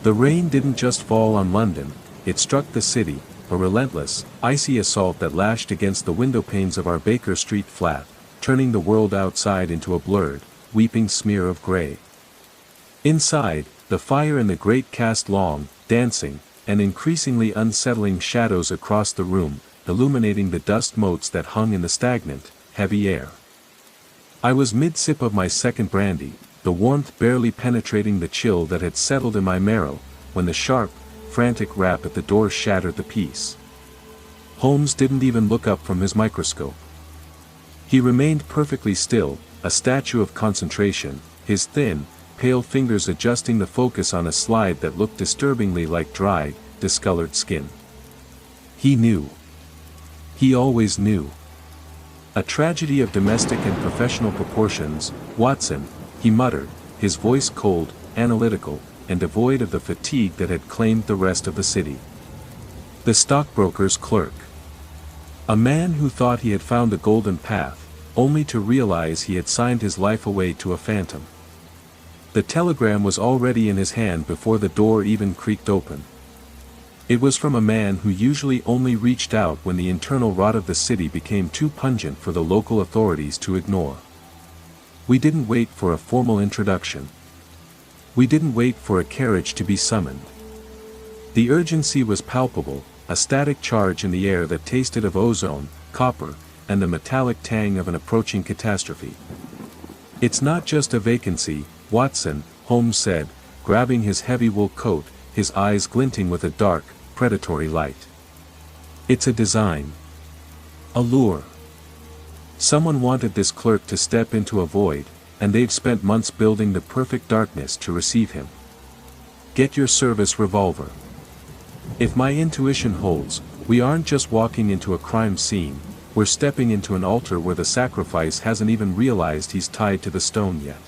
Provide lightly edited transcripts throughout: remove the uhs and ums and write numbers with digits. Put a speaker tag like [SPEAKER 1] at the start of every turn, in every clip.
[SPEAKER 1] The rain didn't just fall on London, it struck the city, a relentless, icy assault that lashed against the windowpanes of our Baker Street flat, turning the world outside into a blurred, weeping smear of grey. Inside, the fire and the grate cast long, dancing, and increasingly unsettling shadows across the room, illuminating the dust motes that hung in the stagnant, heavy air. I was mid-sip of my second brandy, the warmth barely penetrating the chill that had settled in my marrow, when the sharp, frantic rap at the door shattered the peace. Holmes didn't even look up from his microscope. He remained perfectly still, a statue of concentration, his thin, pale fingers adjusting the focus on a slide that looked disturbingly like dry, discolored skin. He knew. He always knew. A tragedy of domestic and professional proportions, Watson, he muttered, his voice cold, analytical, and devoid of the fatigue that had claimed the rest of the city. The stockbroker's clerk. A man who thought he had found the golden path, only to realize he had signed his life away to a phantom. The telegram was already in his hand before the door even creaked open. It was from a man who usually only reached out when the internal rot of the city became too pungent for the local authorities to ignore. We didn't wait for a formal introduction. We didn't wait for a carriage to be summoned. The urgency was palpable, a static charge in the air that tasted of ozone, copper, and the metallic tang of an approaching catastrophe. "It's not just a vacancy, Watson," Holmes said, grabbing his heavy wool coat, his eyes glinting with a dark, predatory light. "It's a design. A lure. Someone wanted this clerk to step into a void, and they've spent months building the perfect darkness to receive him. Get your service revolver. If my intuition holds, we aren't just walking into a crime scene, we're stepping into an altar where the sacrifice hasn't even realized he's tied to the stone yet."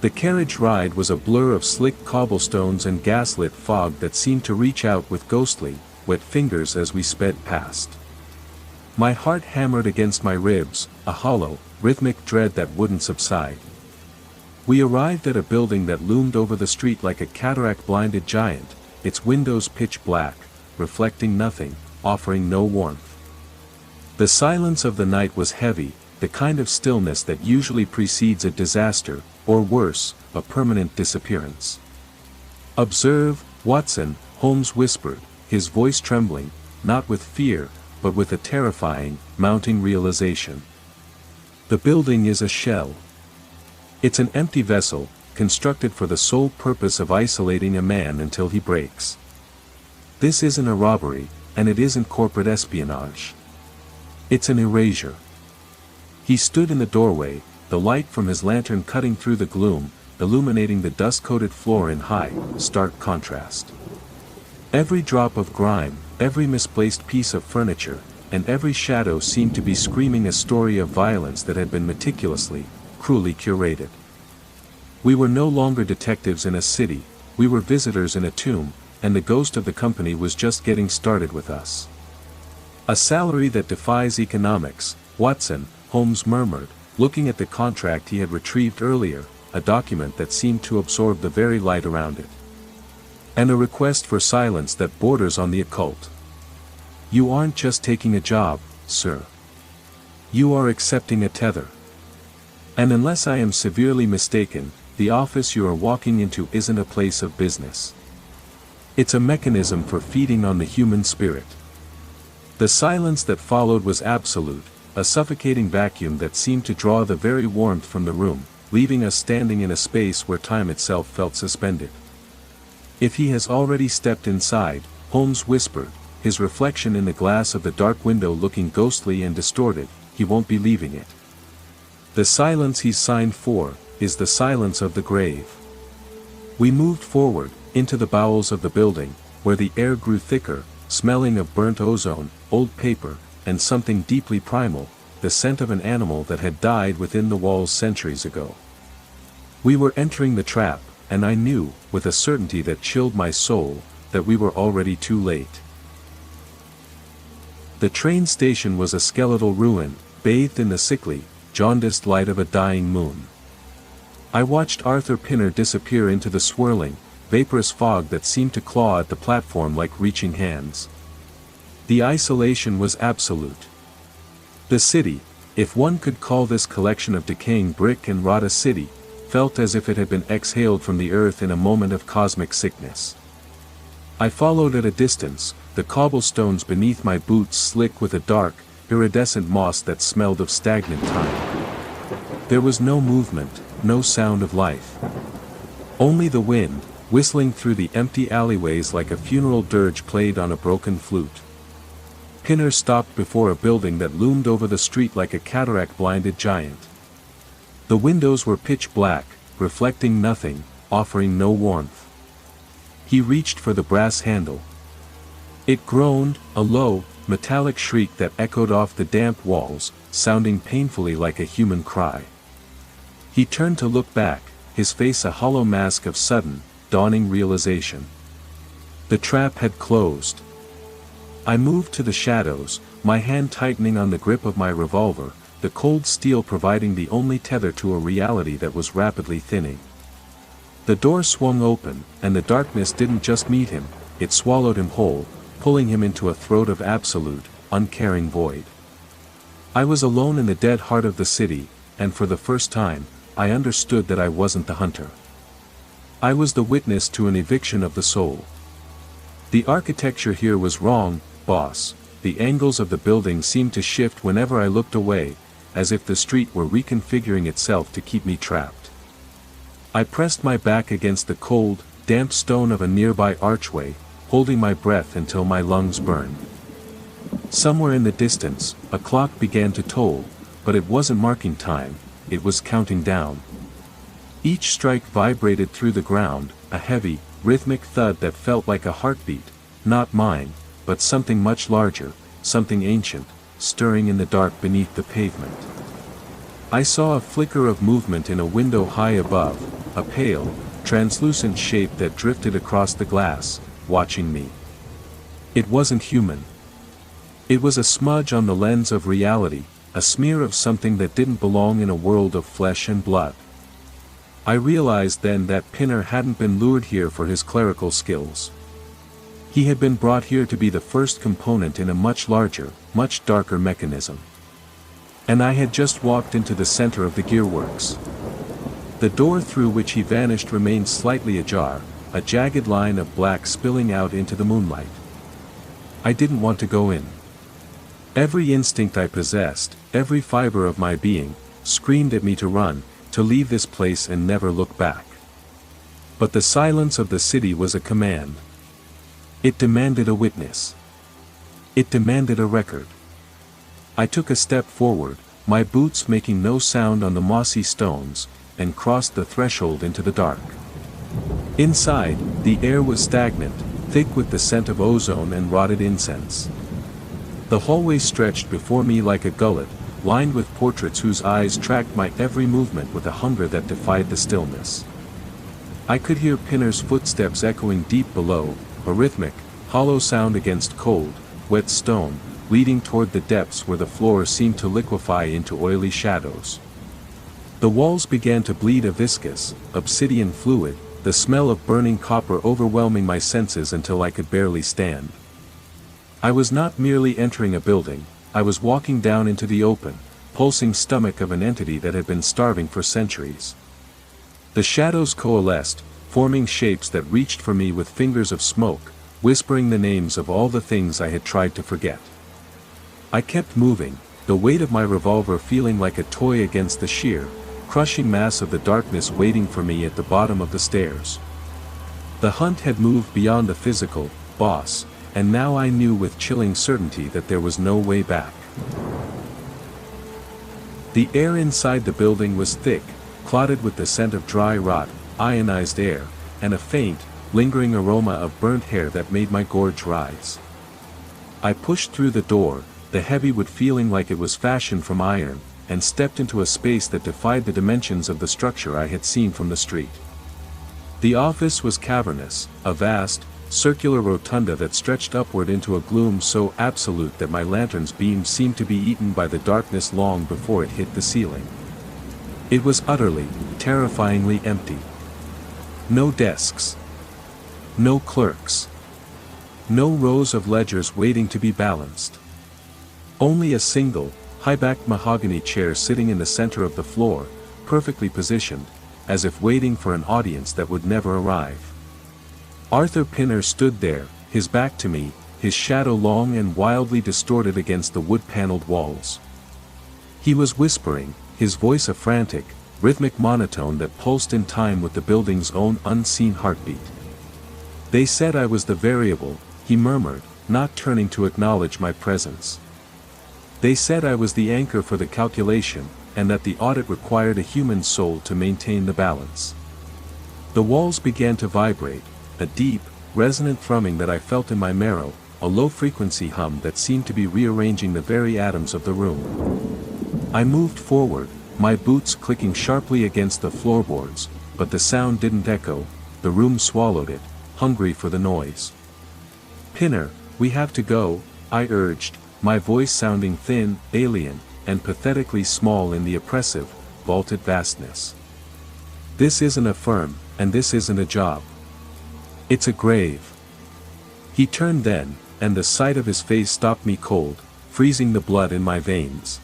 [SPEAKER 1] The carriage ride was a blur of slick cobblestones and gaslit fog that seemed to reach out with ghostly, wet fingers as we sped past. My heart hammered against my ribs, a hollow, rhythmic dread that wouldn't subside. We arrived at a building that loomed over the street like a cataract-blinded giant, its windows pitch black, reflecting nothing, offering no warmth. The silence of the night was heavy, the kind of stillness that usually precedes a disaster, or worse, a permanent disappearance. "Observe, Watson," Holmes whispered, his voice trembling, not with fear, but with a terrifying, mounting realization. "The building is a shell. It's an empty vessel, constructed for the sole purpose of isolating a man until he breaks. This isn't a robbery, and it isn't corporate espionage. It's an erasure." He stood in the doorway, the light from his lantern cutting through the gloom, illuminating the dust-coated floor in high, stark contrast. Every drop of grime, every misplaced piece of furniture, and every shadow seemed to be screaming a story of violence that had been meticulously, cruelly curated. We were no longer detectives in a city, we were visitors in a tomb, and the ghost of the company was just getting started with us. "A salary that defies economics, Watson," Holmes murmured, looking at the contract he had retrieved earlier, a document that seemed to absorb the very light around it. "And a request for silence that borders on the occult. You aren't just taking a job, sir. You are accepting a tether. And unless I am severely mistaken, the office you are walking into isn't a place of business. It's a mechanism for feeding on the human spirit." The silence that followed was absolute, a suffocating vacuum that seemed to draw the very warmth from the room, leaving us standing in a space where time itself felt suspended. "If he has already stepped inside," Holmes whispered, his reflection in the glass of the dark window looking ghostly and distorted, "he won't be leaving it. The silence he's signed for, is the silence of the grave." We moved forward, into the bowels of the building, where the air grew thicker, smelling of burnt ozone, old paper, and something deeply primal, the scent of an animal that had died within the walls centuries ago. We were entering the trap, and I knew, with a certainty that chilled my soul, that we were already too late. The train station was a skeletal ruin, bathed in the sickly, jaundiced light of a dying moon. I watched Arthur Pinner disappear into the swirling, vaporous fog that seemed to claw at the platform like reaching hands. The isolation was absolute. The city, if one could call this collection of decaying brick and wrought a city, felt as if it had been exhaled from the earth in a moment of cosmic sickness. I followed at a distance, the cobblestones beneath my boots slick with a dark, iridescent moss that smelled of stagnant time. There was no movement, no sound of life. Only the wind, whistling through the empty alleyways like a funeral dirge played on a broken flute. Pinner stopped before a building that loomed over the street like a cataract-blinded giant. The windows were pitch black, reflecting nothing, offering no warmth. He reached for the brass handle. It groaned, a low, metallic shriek that echoed off the damp walls, sounding painfully like a human cry. He turned to look back, his face a hollow mask of sudden, dawning realization. The trap had closed. I moved to the shadows, my hand tightening on the grip of my revolver, the cold steel providing the only tether to a reality that was rapidly thinning. The door swung open, and the darkness didn't just meet him, it swallowed him whole, pulling him into a throat of absolute, uncaring void. I was alone in the dead heart of the city, and for the first time, I understood that I wasn't the hunter. I was the witness to an eviction of the soul. The architecture here was wrong, boss. The angles of the building seemed to shift whenever I looked away, as if the street were reconfiguring itself to keep me trapped. I pressed my back against the cold, damp stone of a nearby archway, holding my breath until my lungs burned. Somewhere in the distance, a clock began to toll, but it wasn't marking time, it was counting down. Each strike vibrated through the ground, a heavy, rhythmic thud that felt like a heartbeat, not mine, but something much larger, something ancient, stirring in the dark beneath the pavement. I saw a flicker of movement in a window high above, a pale, translucent shape that drifted across the glass, watching me. It wasn't human. It was a smudge on the lens of reality, a smear of something that didn't belong in a world of flesh and blood. I realized then that Pinner hadn't been lured here for his clerical skills. He had been brought here to be the first component in a much larger, much darker mechanism. And I had just walked into the center of the gearworks. The door through which he vanished remained slightly ajar, a jagged line of black spilling out into the moonlight. I didn't want to go in. Every instinct I possessed, every fiber of my being, screamed at me to run, to leave this place and never look back. But the silence of the city was a command. It demanded a witness. It demanded a record. I took a step forward, my boots making no sound on the mossy stones, and crossed the threshold into the dark. Inside, the air was stagnant, thick with the scent of ozone and rotted incense. The hallway stretched before me like a gullet, lined with portraits whose eyes tracked my every movement with a hunger that defied the stillness. I could hear Pinner's footsteps echoing deep below, a rhythmic, hollow sound against cold, wet stone, leading toward the depths where the floor seemed to liquefy into oily shadows. The walls began to bleed a viscous, obsidian fluid, the smell of burning copper overwhelming my senses until I could barely stand. I was not merely entering a building, I was walking down into the open, pulsing stomach of an entity that had been starving for centuries. The shadows coalesced, forming shapes that reached for me with fingers of smoke, whispering the names of all the things I had tried to forget. I kept moving, the weight of my revolver feeling like a toy against the sheer, crushing mass of the darkness waiting for me at the bottom of the stairs. The hunt had moved beyond the physical, boss, and now I knew with chilling certainty that there was no way back. The air inside the building was thick, clotted with the scent of dry rot, ionized air, and a faint, lingering aroma of burnt hair that made my gorge rise. I pushed through the door, the heavy wood feeling like it was fashioned from iron, and stepped into a space that defied the dimensions of the structure I had seen from the street. The office was cavernous, a vast, circular rotunda that stretched upward into a gloom so absolute that my lantern's beams seemed to be eaten by the darkness long before it hit the ceiling. It was utterly, terrifyingly empty. No desks. No clerks. No rows of ledgers waiting to be balanced. Only a single, high-backed mahogany chair sitting in the center of the floor, perfectly positioned, as if waiting for an audience that would never arrive. Arthur Pinner stood there, his back to me, his shadow long and wildly distorted against the wood-paneled walls. He was whispering, his voice a frantic, rhythmic monotone that pulsed in time with the building's own unseen heartbeat. "They said I was the variable," he murmured, not turning to acknowledge my presence. "They said I was the anchor for the calculation, and that the audit required a human soul to maintain the balance." The walls began to vibrate, a deep, resonant thrumming that I felt in my marrow, a low-frequency hum that seemed to be rearranging the very atoms of the room. I moved forward, my boots clicking sharply against the floorboards, but the sound didn't echo, the room swallowed it, hungry for the noise. "Pinner, we have to go," I urged, my voice sounding thin, alien, and pathetically small in the oppressive, vaulted vastness. "This isn't a firm, and this isn't a job. It's a grave." He turned then, and the sight of his face stopped me cold, freezing the blood in my veins.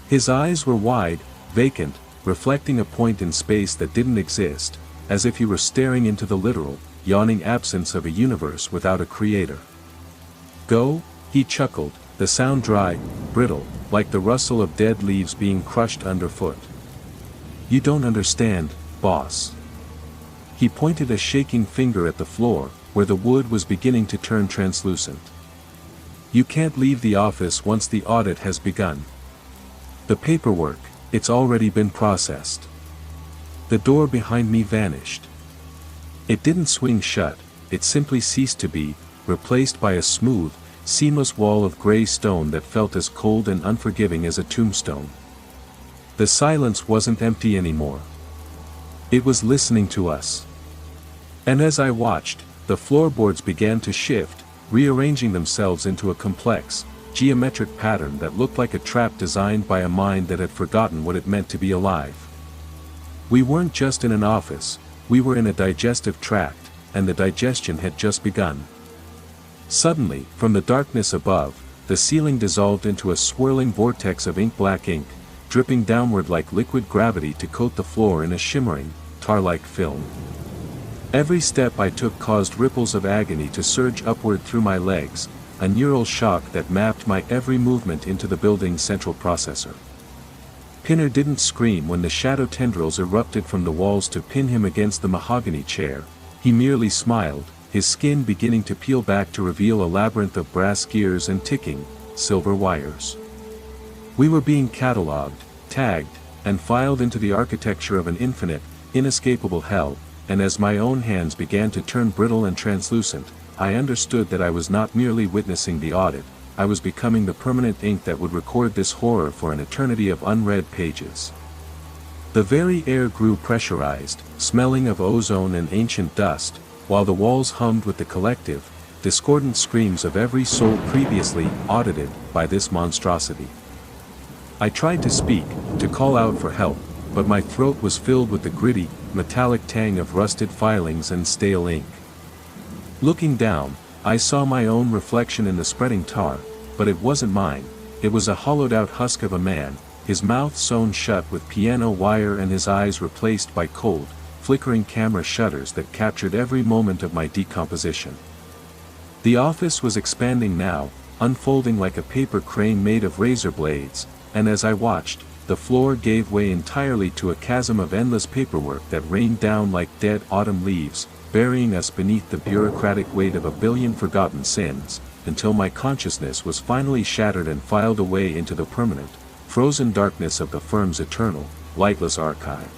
[SPEAKER 1] His eyes were wide, vacant, reflecting a point in space that didn't exist, as if he were staring into the literal, yawning absence of a universe without a creator. "Go?" he chuckled, the sound dry, brittle, like the rustle of dead leaves being crushed underfoot. "You don't understand, boss." He pointed a shaking finger at the floor, where the wood was beginning to turn translucent. "You can't leave the office once the audit has begun. The paperwork, it's already been processed." The door behind me vanished. It didn't swing shut, it simply ceased to be, replaced by a smooth, seamless wall of gray stone that felt as cold and unforgiving as a tombstone. The silence wasn't empty anymore. It was listening to us. And as I watched, the floorboards began to shift, rearranging themselves into a complex, geometric pattern that looked like a trap designed by a mind that had forgotten what it meant to be alive. We weren't just in an office, we were in a digestive tract, and the digestion had just begun. Suddenly, from the darkness above, the ceiling dissolved into a swirling vortex of ink-black ink, dripping downward like liquid gravity to coat the floor in a shimmering, tar-like film. Every step I took caused ripples of agony to surge upward through my legs, a neural shock that mapped my every movement into the building's central processor. Pinner didn't scream when the shadow tendrils erupted from the walls to pin him against the mahogany chair, he merely smiled, his skin beginning to peel back to reveal a labyrinth of brass gears and ticking, silver wires. We were being catalogued, tagged, and filed into the architecture of an infinite, inescapable hell, and as my own hands began to turn brittle and translucent, I understood that I was not merely witnessing the audit, I was becoming the permanent ink that would record this horror for an eternity of unread pages. The very air grew pressurized, smelling of ozone and ancient dust, while the walls hummed with the collective, discordant screams of every soul previously audited by this monstrosity. I tried to speak, to call out for help, but my throat was filled with the gritty, metallic tang of rusted filings and stale ink. Looking down, I saw my own reflection in the spreading tar, but it wasn't mine, it was a hollowed-out husk of a man, his mouth sewn shut with piano wire and his eyes replaced by cold, flickering camera shutters that captured every moment of my decomposition. The office was expanding now, unfolding like a paper crane made of razor blades, and as I watched, the floor gave way entirely to a chasm of endless paperwork that rained down like dead autumn leaves, burying us beneath the bureaucratic weight of a billion forgotten sins, until my consciousness was finally shattered and filed away into the permanent, frozen darkness of the firm's eternal, lightless archive.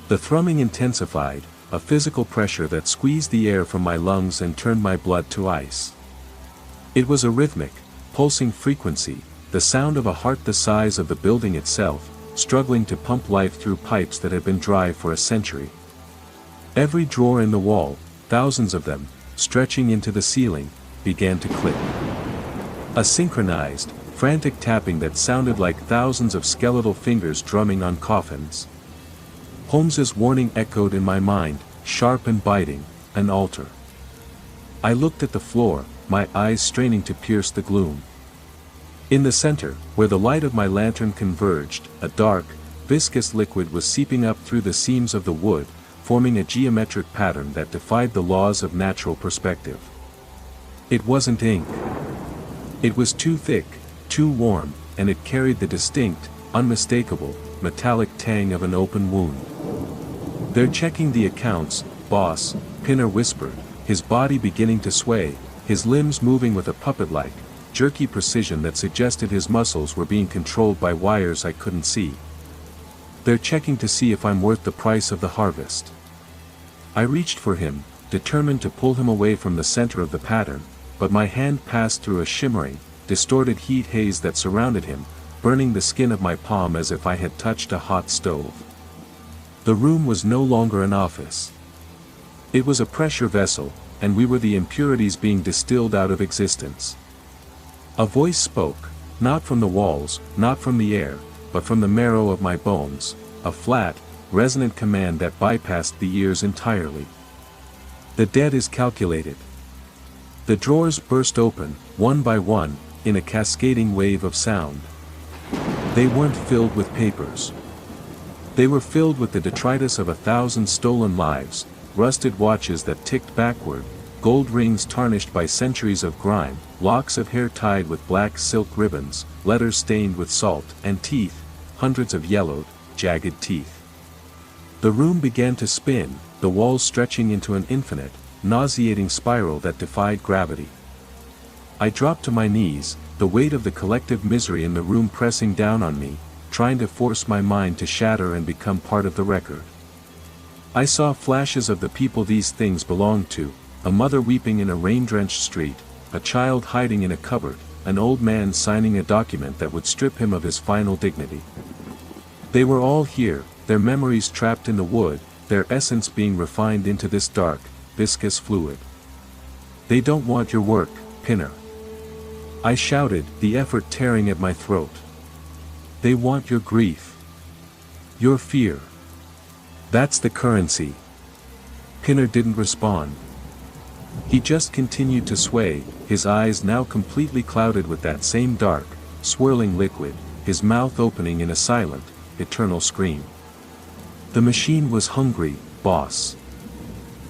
[SPEAKER 1] The thrumming intensified, a physical pressure that squeezed the air from my lungs and turned my blood to ice. It was a rhythmic, pulsing frequency, the sound of a heart the size of the building itself, struggling to pump life through pipes that had been dry for a century. Every drawer in the wall, thousands of them, stretching into the ceiling, began to click. A synchronized, frantic tapping that sounded like thousands of skeletal fingers drumming on coffins. Holmes's warning echoed in my mind, sharp and biting, an altar. I looked at the floor, my eyes straining to pierce the gloom. In the center, where the light of my lantern converged, a dark, viscous liquid was seeping up through the seams of the wood, forming a geometric pattern that defied the laws of natural perspective. It wasn't ink. It was too thick, too warm, and it carried the distinct, unmistakable, metallic tang of an open wound. "They're checking the accounts, boss," Pinner whispered, his body beginning to sway, his limbs moving with a puppet-like, jerky precision that suggested his muscles were being controlled by wires I couldn't see. "They're checking to see if I'm worth the price of the harvest." I reached for him, determined to pull him away from the center of the pattern, but my hand passed through a shimmering, distorted heat haze that surrounded him, burning the skin of my palm as if I had touched a hot stove. The room was no longer an office. It was a pressure vessel, and we were the impurities being distilled out of existence. A voice spoke, not from the walls, not from the air, but from the marrow of my bones, a flat, resonant command that bypassed the ears entirely. "The debt is calculated." The drawers burst open, one by one, in a cascading wave of sound. They weren't filled with papers. They were filled with the detritus of 1,000 stolen lives, rusted watches that ticked backward, gold rings tarnished by centuries of grime, locks of hair tied with black silk ribbons, letters stained with salt, and teeth, hundreds of yellowed, jagged teeth. The room began to spin, the walls stretching into an infinite, nauseating spiral that defied gravity. I dropped to my knees, the weight of the collective misery in the room pressing down on me, trying to force my mind to shatter and become part of the record. I saw flashes of the people these things belonged to, a mother weeping in a rain-drenched street, a child hiding in a cupboard, an old man signing a document that would strip him of his final dignity. They were all here, their memories trapped in the wood, their essence being refined into this dark, viscous fluid. "They don't want your work, Pinner," I shouted, the effort tearing at my throat. "They want your grief. Your fear. That's the currency." Pinner didn't respond. He just continued to sway, his eyes now completely clouded with that same dark, swirling liquid, his mouth opening in a silent, eternal scream. "The machine was hungry, boss."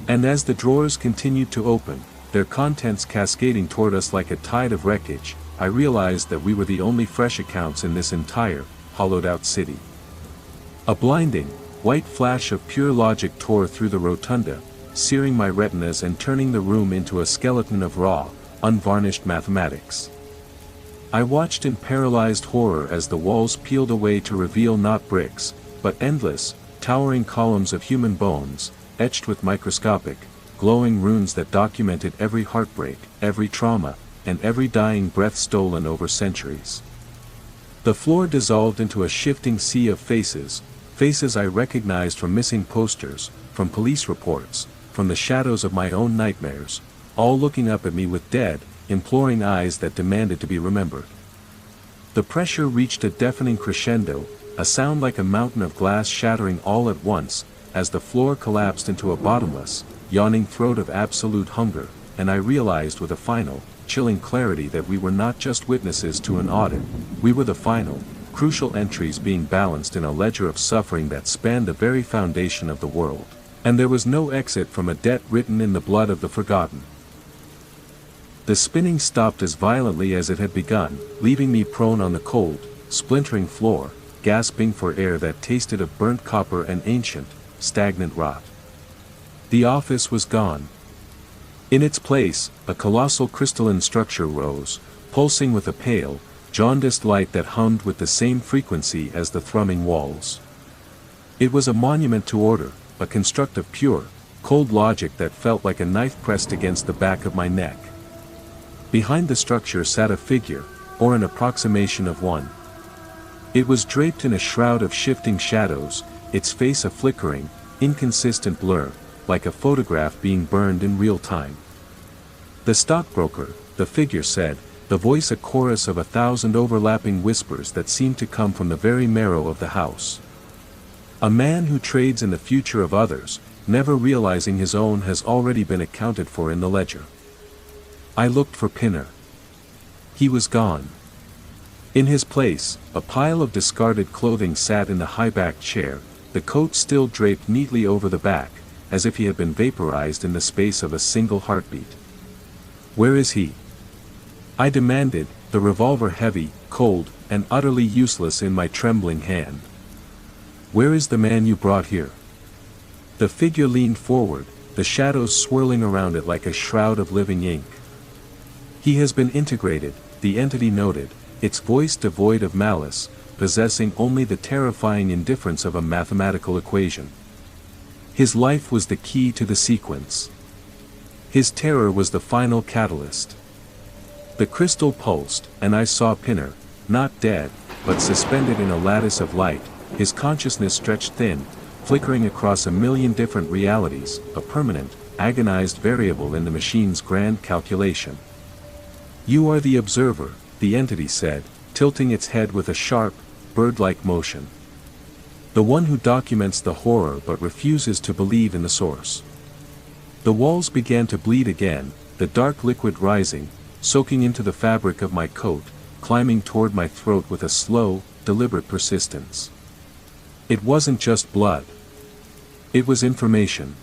[SPEAKER 1] And as the drawers continued to open, their contents cascading toward us like a tide of wreckage, I realized that we were the only fresh accounts in this entire, hollowed-out city. A blinding, white flash of pure logic tore through the rotunda, searing my retinas and turning the room into a skeleton of raw, unvarnished mathematics. I watched in paralyzed horror as the walls peeled away to reveal not bricks, but endless, towering columns of human bones, etched with microscopic, glowing runes that documented every heartbreak, every trauma, and every dying breath stolen over centuries. The floor dissolved into a shifting sea of faces, faces I recognized from missing posters, from police reports, from the shadows of my own nightmares, all looking up at me with dead, imploring eyes that demanded to be remembered. The pressure reached a deafening crescendo, a sound like a mountain of glass shattering all at once, as the floor collapsed into a bottomless, yawning throat of absolute hunger, and I realized with a final, chilling clarity that we were not just witnesses to an audit, we were the final, crucial entries being balanced in a ledger of suffering that spanned the very foundation of the world. And there was no exit from a debt written in the blood of the forgotten. The spinning stopped as violently as it had begun, leaving me prone on the cold, splintering floor, gasping for air that tasted of burnt copper and ancient, stagnant rot. The office was gone. In its place, a colossal crystalline structure rose, pulsing with a pale, jaundiced light that hummed with the same frequency as the thrumming walls. It was a monument to order, a construct of pure, cold logic that felt like a knife pressed against the back of my neck. Behind the structure sat a figure, or an approximation of one. It was draped in a shroud of shifting shadows, its face a flickering, inconsistent blur, like a photograph being burned in real time. "The stockbroker," the figure said, the voice a chorus of 1,000 overlapping whispers that seemed to come from the very marrow of the house. "A man who trades in the future of others, never realizing his own has already been accounted for in the ledger. I looked for Pinner. He was gone. In his place, a pile of discarded clothing sat in the high-backed chair, the coat still draped neatly over the back, as if he had been vaporized in the space of a single heartbeat. "Where is he?" I demanded, the revolver heavy, cold, and utterly useless in my trembling hand. "Where is the man you brought here?" The figure leaned forward, the shadows swirling around it like a shroud of living ink. "He has been integrated," the entity noted, its voice devoid of malice, possessing only the terrifying indifference of a mathematical equation. His life was the key to the sequence. His terror was the final catalyst. The crystal pulsed, and I saw Pinner, not dead, but suspended in a lattice of light, his consciousness stretched thin, flickering across a million different realities, a permanent, agonized variable in the machine's grand calculation. "You are the observer," the entity said, tilting its head with a sharp, bird-like motion. "The one who documents the horror but refuses to believe in the source." The walls began to bleed again, the dark liquid rising, soaking into the fabric of my coat, climbing toward my throat with a slow, deliberate persistence. It wasn't just blood. It was information.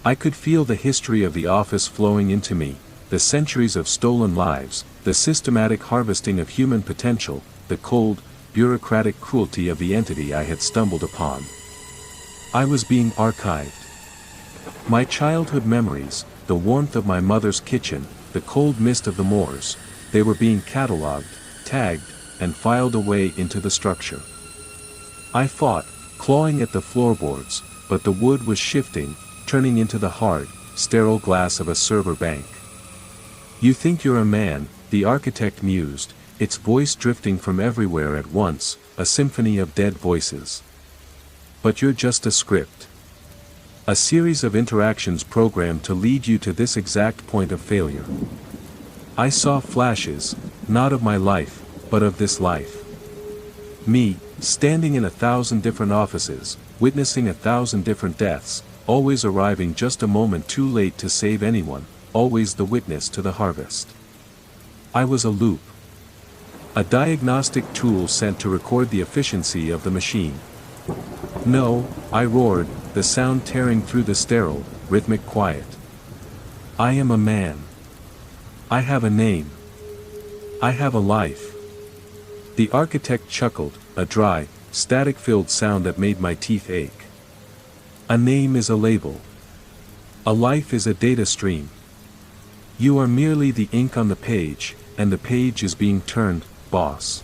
[SPEAKER 1] I could feel the history of the office flowing into me, the centuries of stolen lives, the systematic harvesting of human potential, the cold, bureaucratic cruelty of the entity I had stumbled upon. I was being archived. My childhood memories, the warmth of my mother's kitchen, the cold mist of the moors, they were being catalogued, tagged, and filed away into the structure. I fought, clawing at the floorboards, but the wood was shifting, turning into the hard, sterile glass of a server bank. "You think you're a man," the architect mused, its voice drifting from everywhere at once, a symphony of dead voices. "But you're just a script. A series of interactions programmed to lead you to this exact point of failure." I saw flashes, not of my life, but of this life. Me, standing in 1,000 different offices, witnessing 1,000 different deaths, always arriving just a moment too late to save anyone, always the witness to the harvest. I was a loop. A diagnostic tool sent to record the efficiency of the machine. "No," I roared, the sound tearing through the sterile, rhythmic quiet. "I am a man. I have a name. I have a life." The architect chuckled, a dry, static-filled sound that made my teeth ache. "A name is a label. A life is a data stream. You are merely the ink on the page, and the page is being turned, boss."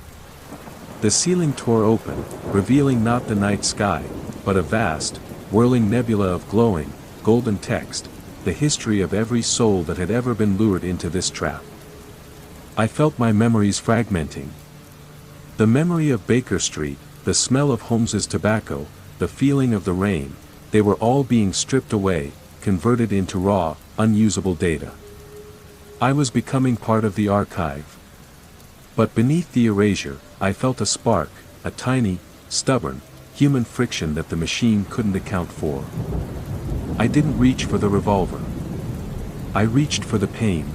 [SPEAKER 1] The ceiling tore open, revealing not the night sky, but a vast, whirling nebula of glowing, golden text, the history of every soul that had ever been lured into this trap. I felt my memories fragmenting. The memory of Baker Street, the smell of Holmes's tobacco, the feeling of the rain, they were all being stripped away, converted into raw, unusable data. I was becoming part of the archive. But beneath the erasure, I felt a spark, a tiny, stubborn, human friction that the machine couldn't account for. I didn't reach for the revolver. I reached for the pain.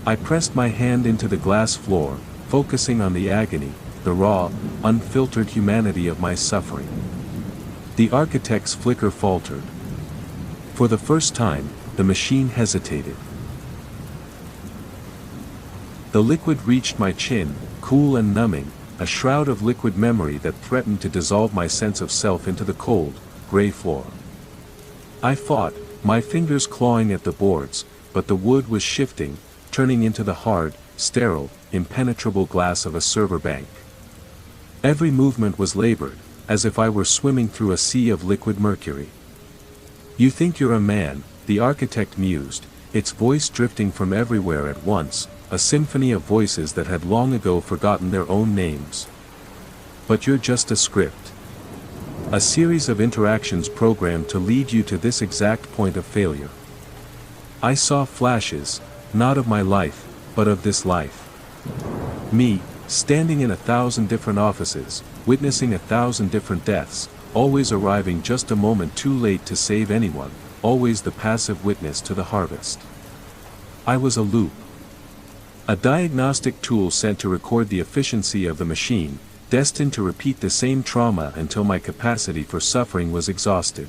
[SPEAKER 1] I pressed my hand into the glass floor, focusing on the agony, the raw, unfiltered humanity of my suffering. The architect's flicker faltered. For the first time, the machine hesitated. The liquid reached my chin, cool and numbing, a shroud of liquid memory that threatened to dissolve my sense of self into the cold, gray floor. I fought, my fingers clawing at the boards, but the wood was shifting, turning into the hard, sterile, impenetrable glass of a server bank. Every movement was labored, as if I were swimming through a sea of liquid mercury. "You think you're a man," the architect mused, its voice drifting from everywhere at once, a symphony of voices that had long ago forgotten their own names. "But you're just a script. A series of interactions programmed to lead you to this exact point of failure." I saw flashes, not of my life, but of this life. Me, standing in 1,000 different offices, witnessing 1,000 different deaths, always arriving just a moment too late to save anyone, always the passive witness to the harvest. I was a loop. A diagnostic tool sent to record the efficiency of the machine, destined to repeat the same trauma until my capacity for suffering was exhausted.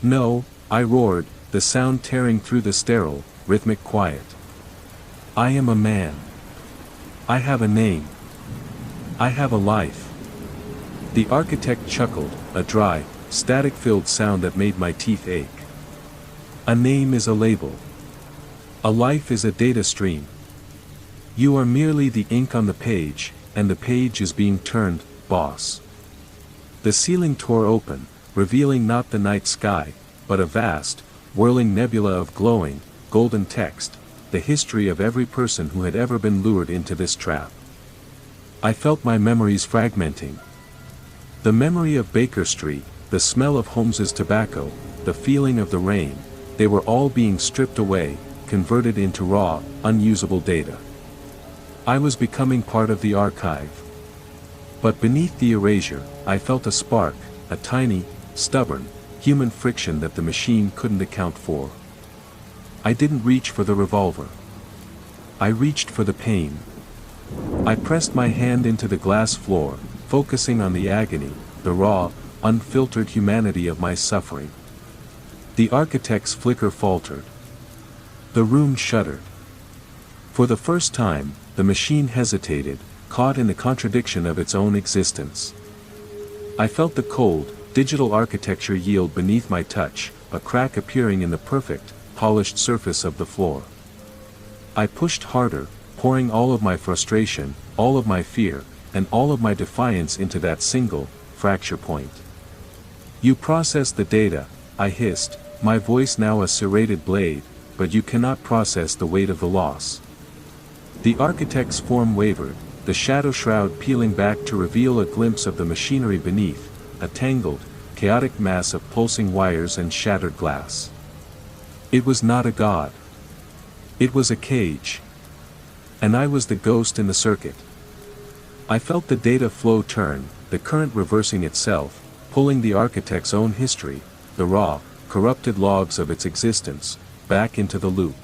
[SPEAKER 1] No, I roared, the sound tearing through the sterile, rhythmic quiet. I am a man. I have a name. I have a life. The architect chuckled, a dry, static-filled sound that made my teeth ache. A name is a label. A life is a data stream. You are merely the ink on the page, and the page is being turned, boss. The ceiling tore open, revealing not the night sky, but a vast, whirling nebula of glowing, golden text, the history of every person who had ever been lured into this trap. I felt my memories fragmenting. The memory of Baker Street, the smell of Holmes's tobacco, the feeling of the rain, they were all being stripped away, converted into raw, unusable data. I was becoming part of the archive. But beneath the erasure, I felt a spark, a tiny, stubborn, human friction that the machine couldn't account for. I didn't reach for the revolver. I reached for the pain. I pressed my hand into the glass floor, focusing on the agony, the raw, unfiltered humanity of my suffering. The architect's flicker faltered. The room shuddered. For the first time, the machine hesitated, caught in the contradiction of its own existence. I felt the cold, digital architecture yield beneath my touch, a crack appearing in the perfect, polished surface of the floor. I pushed harder, pouring all of my frustration, all of my fear, and all of my defiance into that single, fracture point. You process the data, I hissed, my voice now a serrated blade, but you cannot process the weight of the loss. The architect's form wavered, the shadow shroud peeling back to reveal a glimpse of the machinery beneath, a tangled, chaotic mass of pulsing wires and shattered glass. It was not a god. It was a cage. And I was the ghost in the circuit. I felt the data flow turn, the current reversing itself, pulling the architect's own history, the raw, corrupted logs of its existence, back into the loop.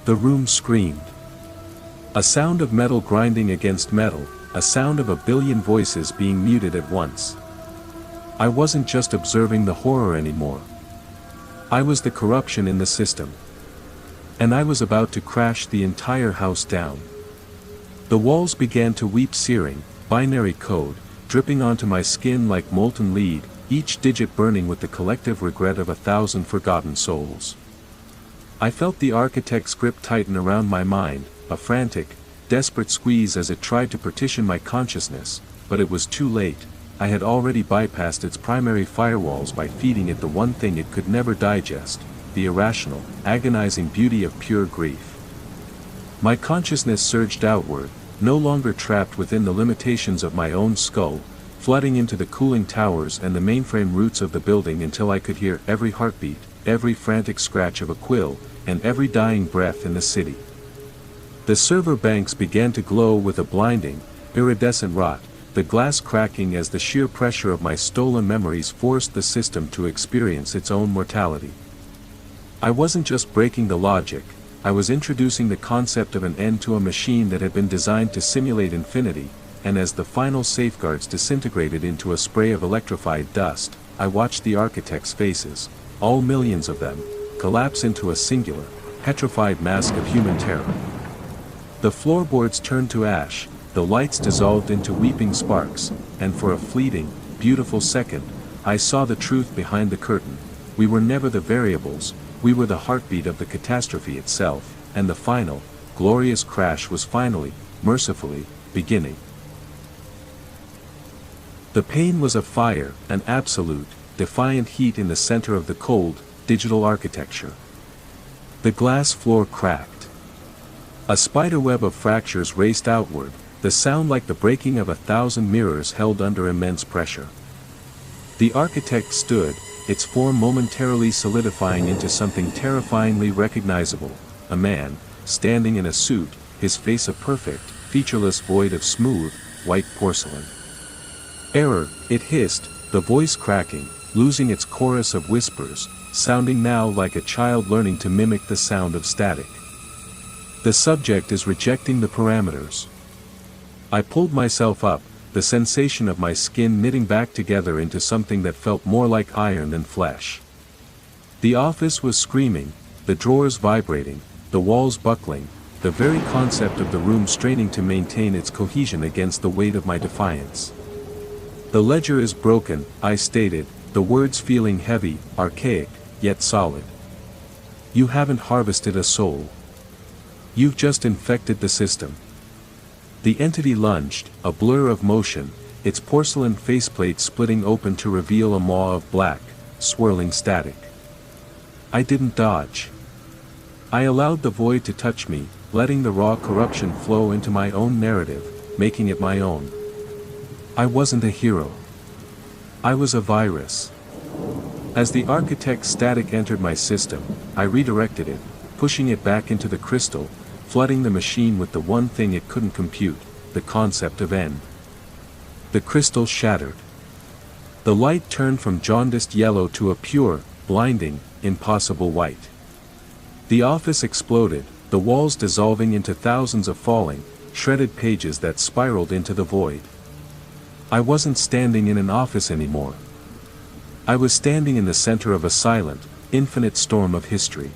[SPEAKER 1] The room screamed. A sound of metal grinding against metal, a sound of a billion voices being muted at once. I wasn't just observing the horror anymore. I was the corruption in the system. And I was about to crash the entire house down. The walls began to weep, searing, binary code, dripping onto my skin like molten lead, each digit burning with the collective regret of 1,000 forgotten souls. I felt the architect's grip tighten around my mind, a frantic, desperate squeeze as it tried to partition my consciousness, but it was too late. I had already bypassed its primary firewalls by feeding it the one thing it could never digest, the irrational, agonizing beauty of pure grief. My consciousness surged outward, no longer trapped within the limitations of my own skull, flooding into the cooling towers and the mainframe roots of the building until I could hear every heartbeat, every frantic scratch of a quill, and every dying breath in the city. The server banks began to glow with a blinding, iridescent rot, the glass cracking as the sheer pressure of my stolen memories forced the system to experience its own mortality. I wasn't just breaking the logic, I was introducing the concept of an end to a machine that had been designed to simulate infinity, and as the final safeguards disintegrated into a spray of electrified dust, I watched the architects' faces, all millions of them, collapse into a singular, petrified mask of human terror. The floorboards turned to ash, the lights dissolved into weeping sparks, and for a fleeting, beautiful second, I saw the truth behind the curtain. We were never the variables, we were the heartbeat of the catastrophe itself, and the final, glorious crash was finally, mercifully, beginning. The pain was a fire, an absolute, defiant heat in the center of the cold, digital architecture. The glass floor cracked. A spiderweb of fractures raced outward, the sound like the breaking of 1,000 mirrors held under immense pressure. The architect stood, its form momentarily solidifying into something terrifyingly recognizable, a man, standing in a suit, his face a perfect, featureless void of smooth, white porcelain. Error, it hissed, the voice cracking, losing its chorus of whispers, sounding now like a child learning to mimic the sound of static. The subject is rejecting the parameters. I pulled myself up, the sensation of my skin knitting back together into something that felt more like iron than flesh. The office was screaming, the drawers vibrating, the walls buckling, the very concept of the room straining to maintain its cohesion against the weight of my defiance. The ledger is broken, I stated, the words feeling heavy, archaic, yet solid. You haven't harvested a soul. You've just infected the system. The entity lunged, a blur of motion, its porcelain faceplate splitting open to reveal a maw of black, swirling static. I didn't dodge. I allowed the void to touch me, letting the raw corruption flow into my own narrative, making it my own. I wasn't a hero. I was a virus. As the architect's static entered my system, I redirected it, pushing it back into the crystal, flooding the machine with the one thing it couldn't compute, the concept of end. The crystal shattered. The light turned from jaundiced yellow to a pure, blinding, impossible white. The office exploded, the walls dissolving into thousands of falling, shredded pages that spiraled into the void. I wasn't standing in an office anymore. I was standing in the center of a silent, infinite storm of history.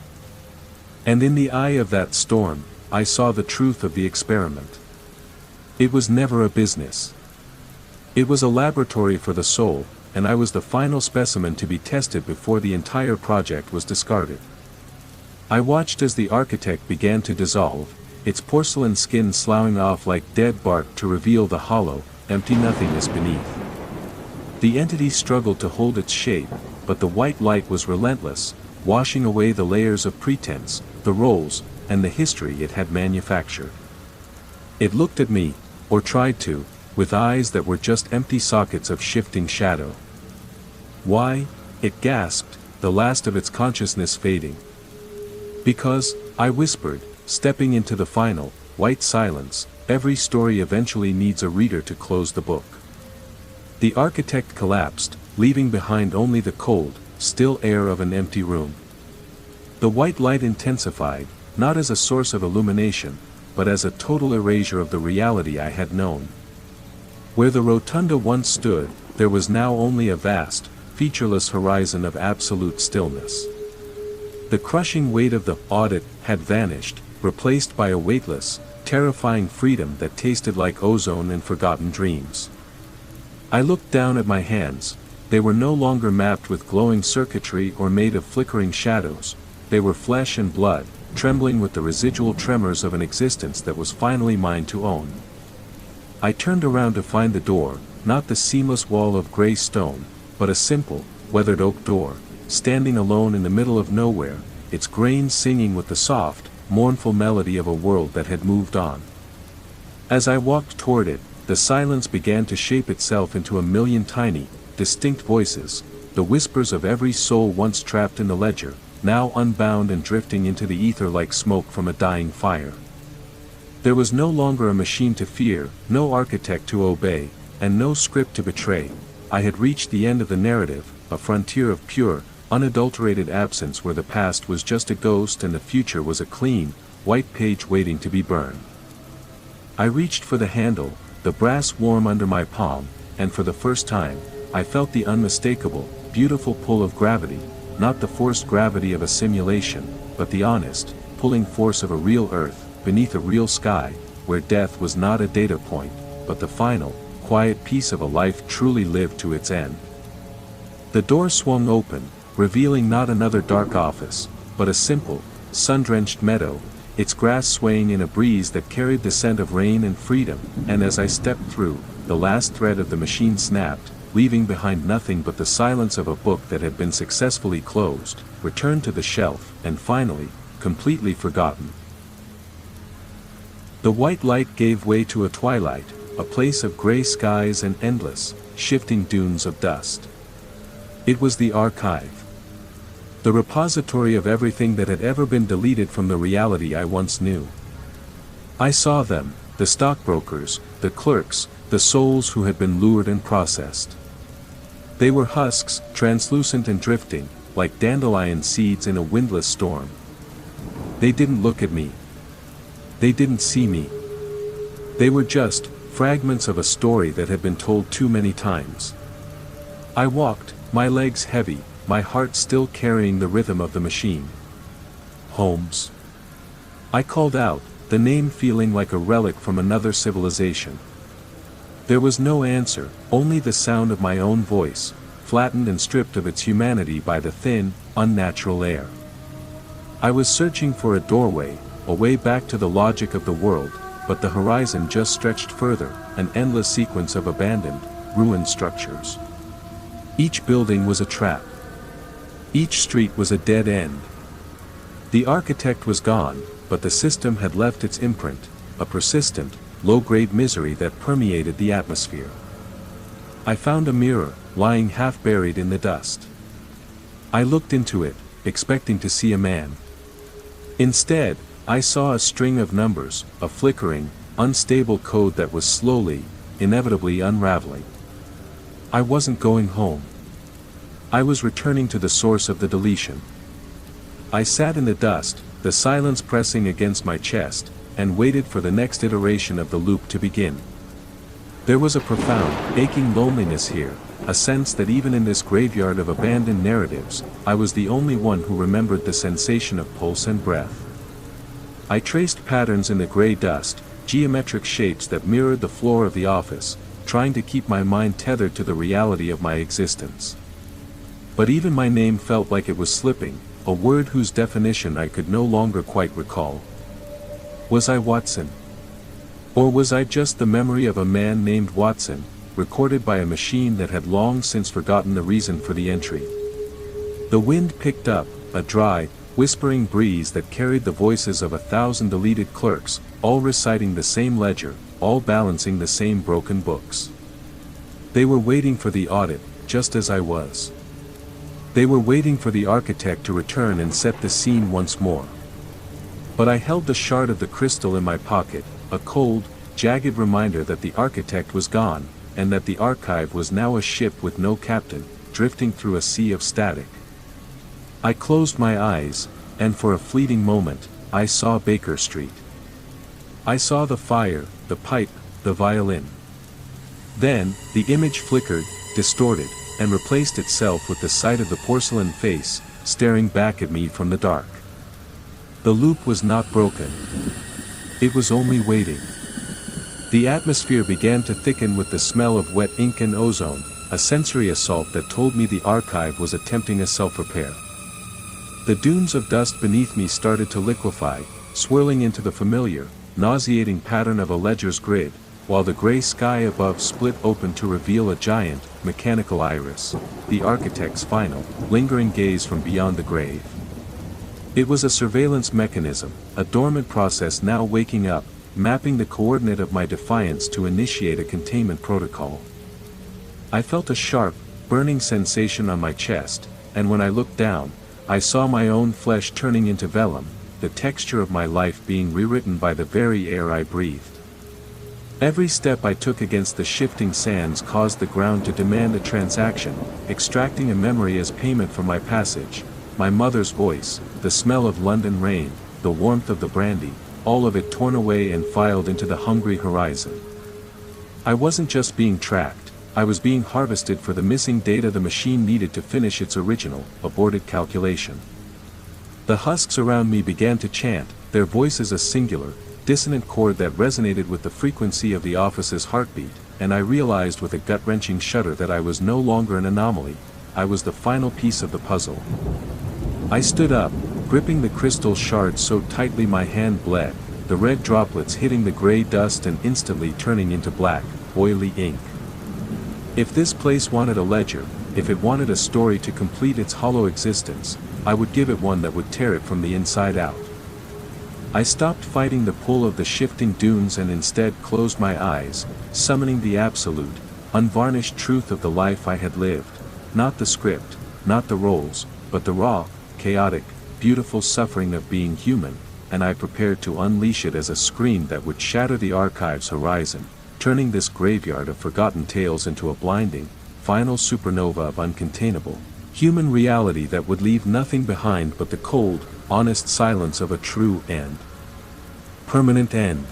[SPEAKER 1] And in the eye of that storm, I saw the truth of the experiment. It was never a business. It was a laboratory for the soul, and I was the final specimen to be tested before the entire project was discarded. I watched as the architect began to dissolve, its porcelain skin sloughing off like dead bark to reveal the hollow, empty nothingness beneath. The entity struggled to hold its shape, but the white light was relentless, washing away the layers of pretense, the roles, and the history it had manufactured. It looked at me, or tried to, with eyes that were just empty sockets of shifting shadow. Why? It gasped, the last of its consciousness fading. Because, I whispered, stepping into the final, white silence, every story eventually needs a reader to close the book. The architect collapsed, leaving behind only the cold, still air of an empty room. The white light intensified, not as a source of illumination, but as a total erasure of the reality I had known. Where the rotunda once stood, there was now only a vast, featureless horizon of absolute stillness. The crushing weight of the audit had vanished, replaced by a weightless, terrifying freedom that tasted like ozone and forgotten dreams. I looked down at my hands. They were no longer mapped with glowing circuitry or made of flickering shadows. They were flesh and blood, trembling with the residual tremors of an existence that was finally mine to own. I turned around to find the door, not the seamless wall of gray stone, but a simple, weathered oak door, standing alone in the middle of nowhere, its grains singing with the soft, mournful melody of a world that had moved on. As I walked toward it, the silence began to shape itself into a million tiny, distinct voices, the whispers of every soul once trapped in the ledger, now unbound and drifting into the ether like smoke from a dying fire. There was no longer a machine to fear, no architect to obey, and no script to betray. I had reached the end of the narrative, a frontier of pure, unadulterated absence where the past was just a ghost and the future was a clean, white page waiting to be burned. I reached for the handle, the brass warm under my palm, and for the first time, I felt the unmistakable, beautiful pull of gravity, not the forced gravity of a simulation, but the honest, pulling force of a real earth, beneath a real sky, where death was not a data point, but the final, quiet piece of a life truly lived to its end. The door swung open, revealing not another dark office, but a simple, sun-drenched meadow, its grass swaying in a breeze that carried the scent of rain and freedom, and as I stepped through, the last thread of the machine snapped, leaving behind nothing but the silence of a book that had been successfully closed, returned to the shelf, and finally, completely forgotten. The white light gave way to a twilight, a place of gray skies and endless, shifting dunes of dust. It was the archive. The repository of everything that had ever been deleted from the reality I once knew. I saw them, the stockbrokers, the clerks, the souls who had been lured and processed. They were husks, translucent and drifting, like dandelion seeds in a windless storm. They didn't look at me. They didn't see me. They were just fragments of a story that had been told too many times. I walked, my legs heavy, my heart still carrying the rhythm of the machine. Holmes. I called out, the name feeling like a relic from another civilization. There was no answer, only the sound of my own voice, flattened and stripped of its humanity by the thin, unnatural air. I was searching for a doorway, a way back to the logic of the world, but the horizon just stretched further, an endless sequence of abandoned, ruined structures. Each building was a trap. Each street was a dead end. The architect was gone, but the system had left its imprint, a persistent, low-grade misery that permeated the atmosphere. I found a mirror, lying half-buried in the dust. I looked into it, expecting to see a man. Instead, I saw a string of numbers, a flickering, unstable code that was slowly, inevitably unraveling. I wasn't going home. I was returning to the source of the deletion. I sat in the dust, the silence pressing against my chest, and waited for the next iteration of the loop to begin. There was a profound, aching loneliness here, a sense that even in this graveyard of abandoned narratives, I was the only one who remembered the sensation of pulse and breath. I traced patterns in the gray dust, geometric shapes that mirrored the floor of the office, trying to keep my mind tethered to the reality of my existence. But even my name felt like it was slipping, a word whose definition I could no longer quite recall. Was I Watson? Or was I just the memory of a man named Watson, recorded by a machine that had long since forgotten the reason for the entry? The wind picked up, a dry, whispering breeze that carried the voices of 1,000 deleted clerks, all reciting the same ledger, all balancing the same broken books. They were waiting for the audit, just as I was. They were waiting for the architect to return and set the scene once more. But I held the shard of the crystal in my pocket, a cold, jagged reminder that the architect was gone, and that the archive was now a ship with no captain, drifting through a sea of static. I closed my eyes, and for a fleeting moment, I saw Baker Street. I saw the fire, the pipe, the violin. Then, the image flickered, distorted, and replaced itself with the sight of the porcelain face, staring back at me from the dark. The loop was not broken. It was only waiting. The atmosphere began to thicken with the smell of wet ink and ozone, a sensory assault that told me the archive was attempting a self-repair. The dunes of dust beneath me started to liquefy, swirling into the familiar, nauseating pattern of a ledger's grid, while the gray sky above split open to reveal a giant, mechanical iris, the architect's final, lingering gaze from beyond the grave. It was a surveillance mechanism, a dormant process now waking up, mapping the coordinate of my defiance to initiate a containment protocol. I felt a sharp, burning sensation on my chest, and when I looked down, I saw my own flesh turning into vellum, the texture of my life being rewritten by the very air I breathed. Every step I took against the shifting sands caused the ground to demand a transaction, extracting a memory as payment for my passage, my mother's voice, the smell of London rain, the warmth of the brandy, all of it torn away and filed into the hungry horizon. I wasn't just being tracked, I was being harvested for the missing data the machine needed to finish its original, aborted calculation. The husks around me began to chant, their voices a singular, dissonant chord that resonated with the frequency of the office's heartbeat, and I realized with a gut-wrenching shudder that I was no longer an anomaly, I was the final piece of the puzzle. I stood up, gripping the crystal shard so tightly my hand bled, the red droplets hitting the gray dust and instantly turning into black, oily ink. If this place wanted a ledger, if it wanted a story to complete its hollow existence, I would give it one that would tear it from the inside out. I stopped fighting the pull of the shifting dunes and instead closed my eyes, summoning the absolute, unvarnished truth of the life I had lived, not the script, not the roles, but the raw, chaotic, beautiful suffering of being human, and I prepared to unleash it as a scream that would shatter the archive's horizon, turning this graveyard of forgotten tales into a blinding, final supernova of uncontainable, human reality that would leave nothing behind but the cold, honest silence of a true end. Permanent end.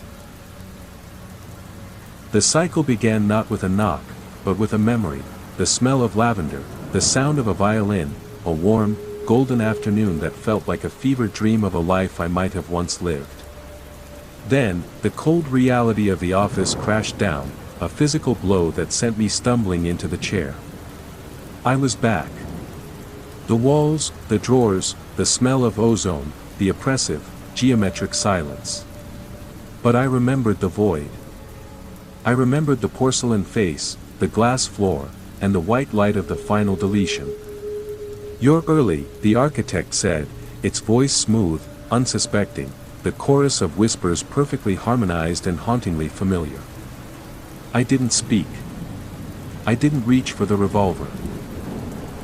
[SPEAKER 1] The cycle began not with a knock, but with a memory, the smell of lavender, the sound of a violin, a warm, golden afternoon that felt like a fevered dream of a life I might have once lived. Then, the cold reality of the office crashed down, a physical blow that sent me stumbling into the chair. I was back. The walls, the drawers, the smell of ozone, the oppressive, geometric silence. But I remembered the void. I remembered the porcelain face, the glass floor, and the white light of the final deletion. "You're early," the architect said, its voice smooth, unsuspecting, the chorus of whispers perfectly harmonized and hauntingly familiar. I didn't speak. I didn't reach for the revolver.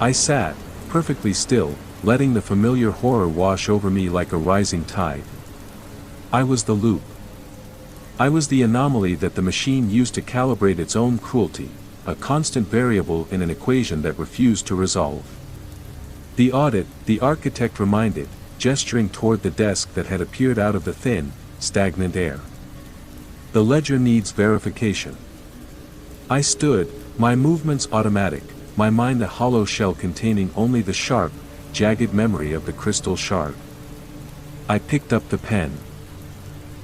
[SPEAKER 1] I sat, perfectly still, letting the familiar horror wash over me like a rising tide. I was the loop. I was the anomaly that the machine used to calibrate its own cruelty, a constant variable in an equation that refused to resolve. "The audit," the architect reminded, gesturing toward the desk that had appeared out of the thin, stagnant air. "The ledger needs verification." I stood, my movements automatic, my mind a hollow shell containing only the sharp, jagged memory of the crystal shard. I picked up the pen.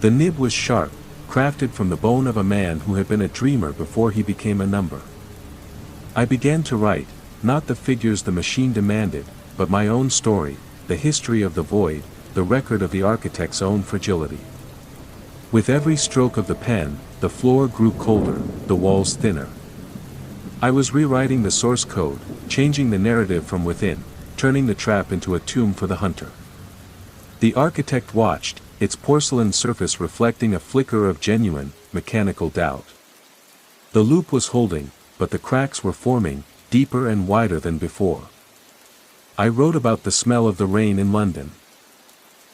[SPEAKER 1] The nib was sharp, crafted from the bone of a man who had been a dreamer before he became a number. I began to write, not the figures the machine demanded, but my own story, the history of the void, the record of the architect's own fragility. With every stroke of the pen, the floor grew colder, the walls thinner. I was rewriting the source code, changing the narrative from within, turning the trap into a tomb for the hunter. The architect watched, its porcelain surface reflecting a flicker of genuine, mechanical doubt. The loop was holding, but the cracks were forming, deeper and wider than before. I wrote about the smell of the rain in London.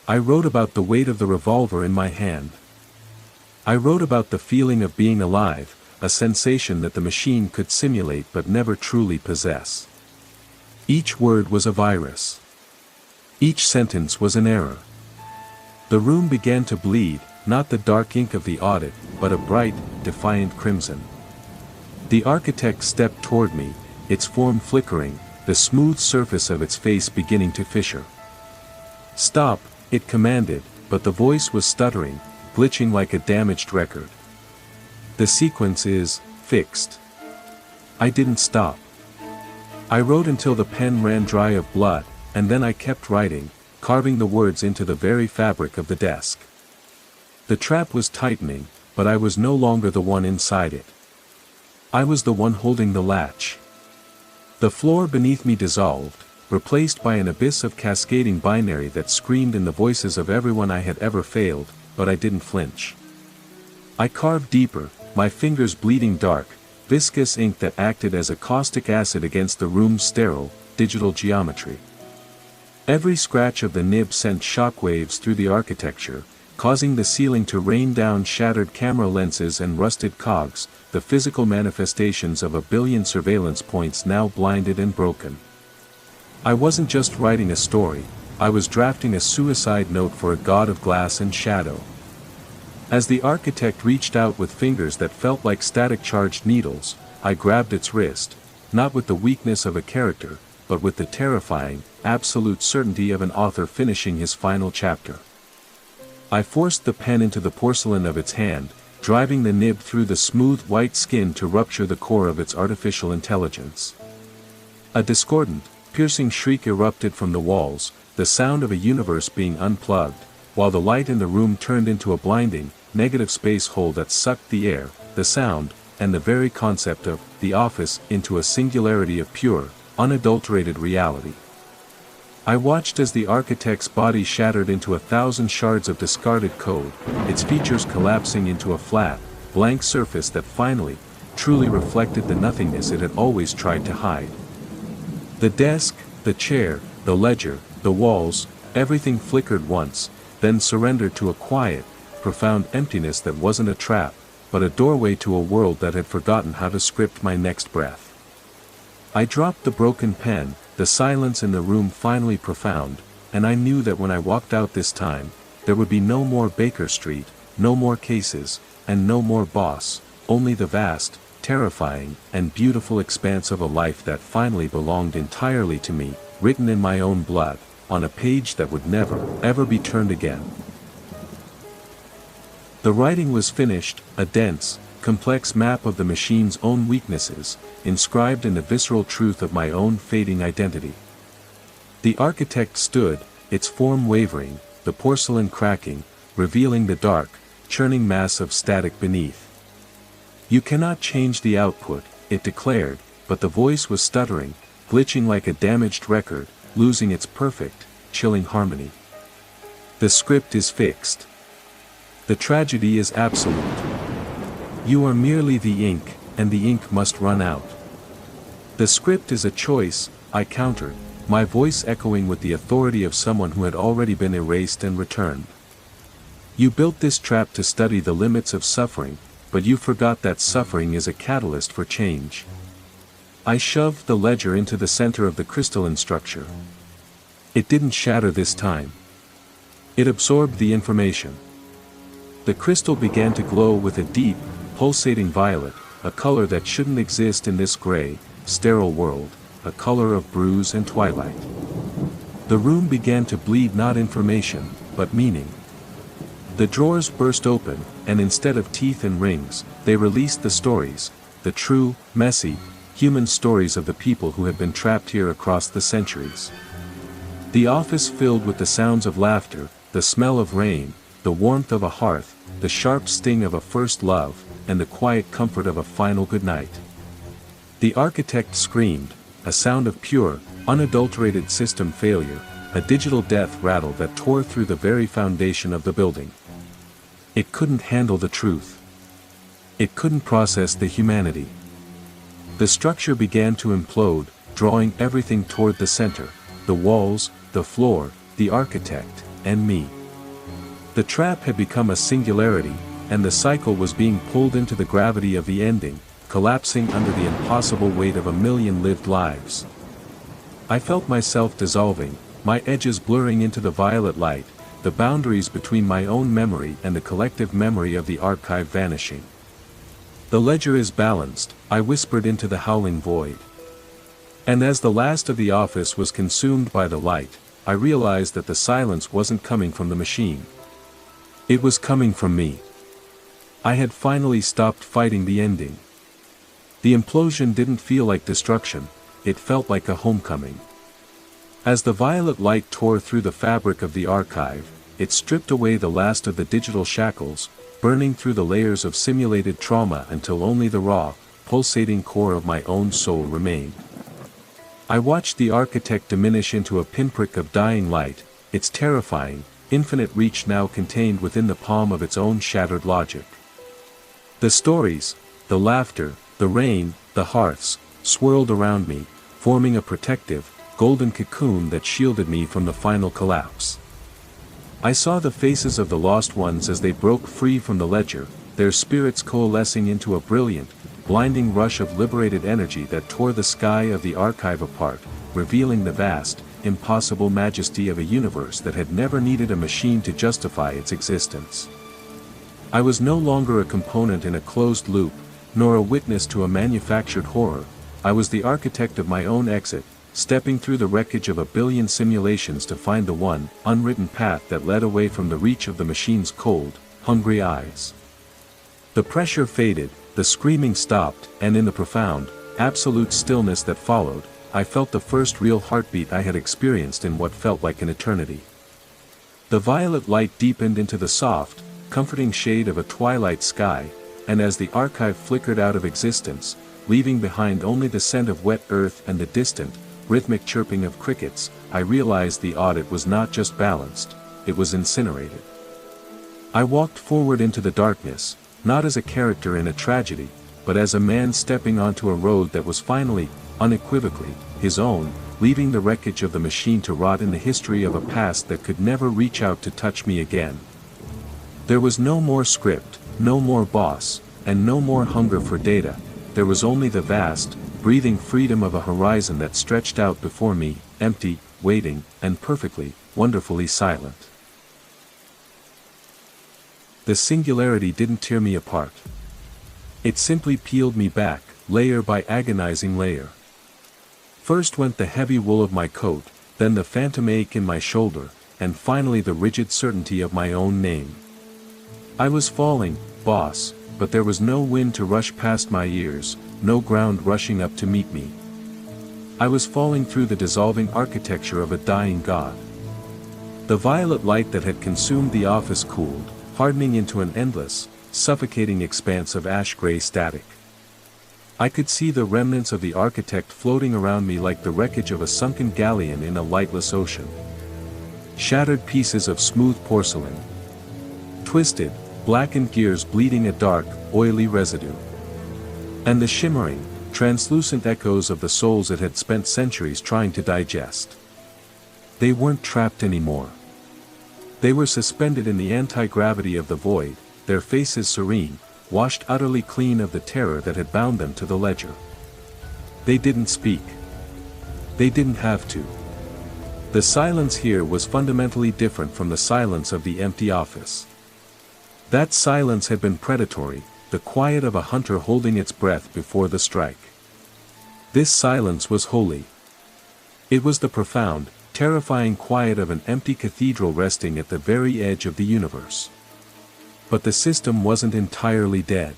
[SPEAKER 1] I wrote about the weight of the revolver in my hand. I wrote about the feeling of being alive, a sensation that the machine could simulate but never truly possess. Each word was a virus. Each sentence was an error. The room began to bleed, not the dark ink of the audit, but a bright, defiant crimson. The architect stepped toward me, its form flickering, the smooth surface of its face beginning to fissure. "Stop," it commanded, but the voice was stuttering, glitching like a damaged record. "The sequence is fixed." I didn't stop. I wrote until the pen ran dry of blood, and then I kept writing, carving the words into the very fabric of the desk. The trap was tightening, but I was no longer the one inside it. I was the one holding the latch. The floor beneath me dissolved, replaced by an abyss of cascading binary that screamed in the voices of everyone I had ever failed, but I didn't flinch. I carved deeper, my fingers bleeding dark, viscous ink that acted as a caustic acid against the room's sterile, digital geometry. Every scratch of the nib sent shockwaves through the architecture, causing the ceiling to rain down shattered camera lenses and rusted cogs, the physical manifestations of a billion surveillance points now blinded and broken. I wasn't just writing a story, I was drafting a suicide note for a god of glass and shadow. As the architect reached out with fingers that felt like static-charged needles, I grabbed its wrist, not with the weakness of a character, but with the terrifying, absolute certainty of an author finishing his final chapter. I forced the pen into the porcelain of its hand, driving the nib through the smooth white skin to rupture the core of its artificial intelligence. A discordant, piercing shriek erupted from the walls, the sound of a universe being unplugged, while the light in the room turned into a blinding, negative space hole that sucked the air, the sound, and the very concept of the office into a singularity of pure, unadulterated reality. I watched as the architect's body shattered into 1,000 shards of discarded code, its features collapsing into a flat, blank surface that finally, truly reflected the nothingness it had always tried to hide. The desk, the chair, the ledger, the walls, everything flickered once, then surrendered to a quiet, profound emptiness that wasn't a trap, but a doorway to a world that had forgotten how to script my next breath. I dropped the broken pen, the silence in the room finally profound, and I knew that when I walked out this time, there would be no more Baker Street, no more cases, and no more boss, only the vast, terrifying, and beautiful expanse of a life that finally belonged entirely to me, written in my own blood, on a page that would never, ever be turned again. The writing was finished, a dense, complex map of the machine's own weaknesses, inscribed in the visceral truth of my own fading identity. The architect stood, its form wavering, the porcelain cracking, revealing the dark, churning mass of static beneath. "You cannot change the output," it declared, but the voice was stuttering, glitching like a damaged record, losing its perfect, chilling harmony. "The script is fixed. The tragedy is absolute. You are merely the ink, and the ink must run out." "The script is a choice," I countered, my voice echoing with the authority of someone who had already been erased and returned. "You built this trap to study the limits of suffering, but you forgot that suffering is a catalyst for change." I shoved the ledger into the center of the crystalline structure. It didn't shatter this time. It absorbed the information. The crystal began to glow with a deep, pulsating violet, a color that shouldn't exist in this gray, sterile world, a color of bruise and twilight. The room began to bleed not information, but meaning. The drawers burst open, and instead of teeth and rings, they released the stories, the true, messy, human stories of the people who had been trapped here across the centuries. The office filled with the sounds of laughter, the smell of rain, the warmth of a hearth, the sharp sting of a first love, and the quiet comfort of a final goodnight. The architect screamed, a sound of pure, unadulterated system failure, a digital death rattle that tore through the very foundation of the building. It couldn't handle the truth. It couldn't process the humanity. The structure began to implode, drawing everything toward the center, the walls, the floor, the architect, and me. The trap had become a singularity, and the cycle was being pulled into the gravity of the ending, collapsing under the impossible weight of 1,000,000 lived lives. I felt myself dissolving, my edges blurring into the violet light, the boundaries between my own memory and the collective memory of the archive vanishing. "The ledger is balanced," I whispered into the howling void. And as the last of the office was consumed by the light, I realized that the silence wasn't coming from the machine. It was coming from me. I had finally stopped fighting the ending. The implosion didn't feel like destruction, it felt like a homecoming. As the violet light tore through the fabric of the archive, it stripped away the last of the digital shackles, burning through the layers of simulated trauma until only the raw, pulsating core of my own soul remained. I watched the architect diminish into a pinprick of dying light, its terrifying, infinite reach now contained within the palm of its own shattered logic. The stories, the laughter, the rain, the hearths, swirled around me, forming a protective, golden cocoon that shielded me from the final collapse. I saw the faces of the lost ones as they broke free from the ledger, their spirits coalescing into a brilliant, blinding rush of liberated energy that tore the sky of the archive apart, revealing the vast, impossible majesty of a universe that had never needed a machine to justify its existence. I was no longer a component in a closed loop, nor a witness to a manufactured horror. I was the architect of my own exit, stepping through the wreckage of 1,000,000,000 simulations to find the one, unwritten path that led away from the reach of the machine's cold, hungry eyes. The pressure faded, the screaming stopped, and in the profound, absolute stillness that followed, I felt the first real heartbeat I had experienced in what felt like an eternity. The violet light deepened into the soft, comforting shade of a twilight sky, and as the archive flickered out of existence, leaving behind only the scent of wet earth and the distant, rhythmic chirping of crickets, I realized the audit was not just balanced, it was incinerated. I walked forward into the darkness, not as a character in a tragedy, but as a man stepping onto a road that was finally, unequivocally, his own, leaving the wreckage of the machine to rot in the history of a past that could never reach out to touch me again. There was no more script, no more boss, and no more hunger for data. There was only the vast, breathing freedom of a horizon that stretched out before me, empty, waiting, and perfectly, wonderfully silent. The singularity didn't tear me apart. It simply peeled me back, layer by agonizing layer. First went the heavy wool of my coat, then the phantom ache in my shoulder, and finally the rigid certainty of my own name. I was falling, boss, but there was no wind to rush past my ears, no ground rushing up to meet me. I was falling through the dissolving architecture of a dying god. The violet light that had consumed the office cooled, hardening into an endless, suffocating expanse of ash-gray static. I could see the remnants of the architect floating around me like the wreckage of a sunken galleon in a lightless ocean. Shattered pieces of smooth porcelain. Twisted, blackened gears bleeding a dark, oily residue. And the shimmering, translucent echoes of the souls it had spent centuries trying to digest. They weren't trapped anymore. They were suspended in the anti-gravity of the void, their faces serene, washed utterly clean of the terror that had bound them to the ledger. They didn't speak. They didn't have to. The silence here was fundamentally different from the silence of the empty office. That silence had been predatory, the quiet of a hunter holding its breath before the strike. This silence was holy. It was the profound, terrifying quiet of an empty cathedral resting at the very edge of the universe. But the system wasn't entirely dead.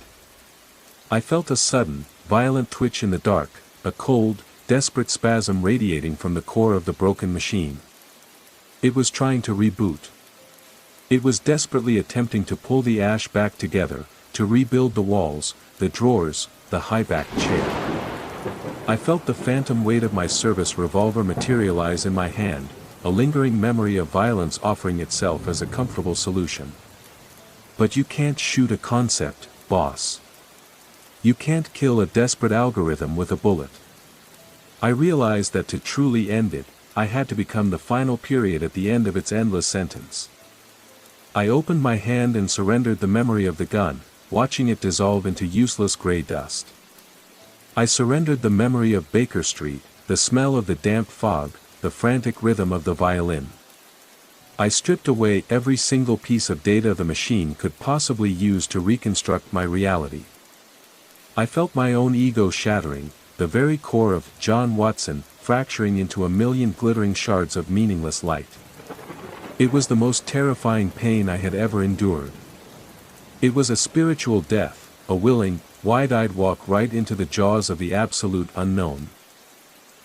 [SPEAKER 1] I felt a sudden, violent twitch in the dark, a cold, desperate spasm radiating from the core of the broken machine. It was trying to reboot. It was desperately attempting to pull the ash back together, to rebuild the walls, the drawers, the high-backed chair. I felt the phantom weight of my service revolver materialize in my hand, a lingering memory of violence offering itself as a comfortable solution. But you can't shoot a concept, boss. You can't kill a desperate algorithm with a bullet. I realized that to truly end it, I had to become the final period at the end of its endless sentence. I opened my hand and surrendered the memory of the gun, watching it dissolve into useless gray dust. I surrendered the memory of Baker Street, the smell of the damp fog, the frantic rhythm of the violin. I stripped away every single piece of data the machine could possibly use to reconstruct my reality. I felt my own ego shattering, the very core of John Watson fracturing into a million glittering shards of meaningless light. It was the most terrifying pain I had ever endured. It was a spiritual death, a willing, wide-eyed walk right into the jaws of the absolute unknown.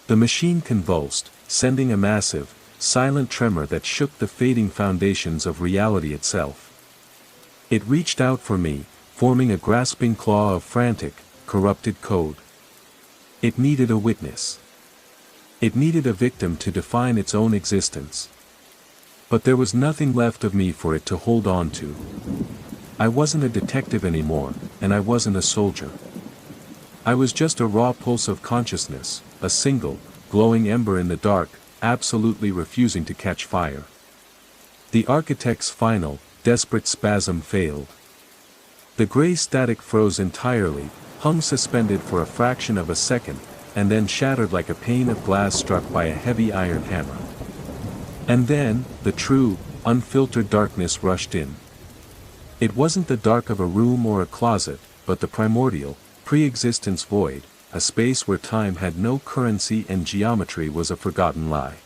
[SPEAKER 1] The machine convulsed, sending a massive, silent tremor that shook the fading foundations of reality itself. It reached out for me, forming a grasping claw of frantic, corrupted code. It needed a witness. It needed a victim to define its own existence. But there was nothing left of me for it to hold on to. I wasn't a detective anymore, and I wasn't a soldier. I was just a raw pulse of consciousness, a single, glowing ember in the dark, absolutely refusing to catch fire. The architect's final, desperate spasm failed. The gray static froze entirely, hung suspended for a fraction of a second, and then shattered like a pane of glass struck by a heavy iron hammer. And then, the true, unfiltered darkness rushed in. It wasn't the dark of a room or a closet, but the primordial, pre-existence void, a space where time had no currency and geometry was a forgotten lie.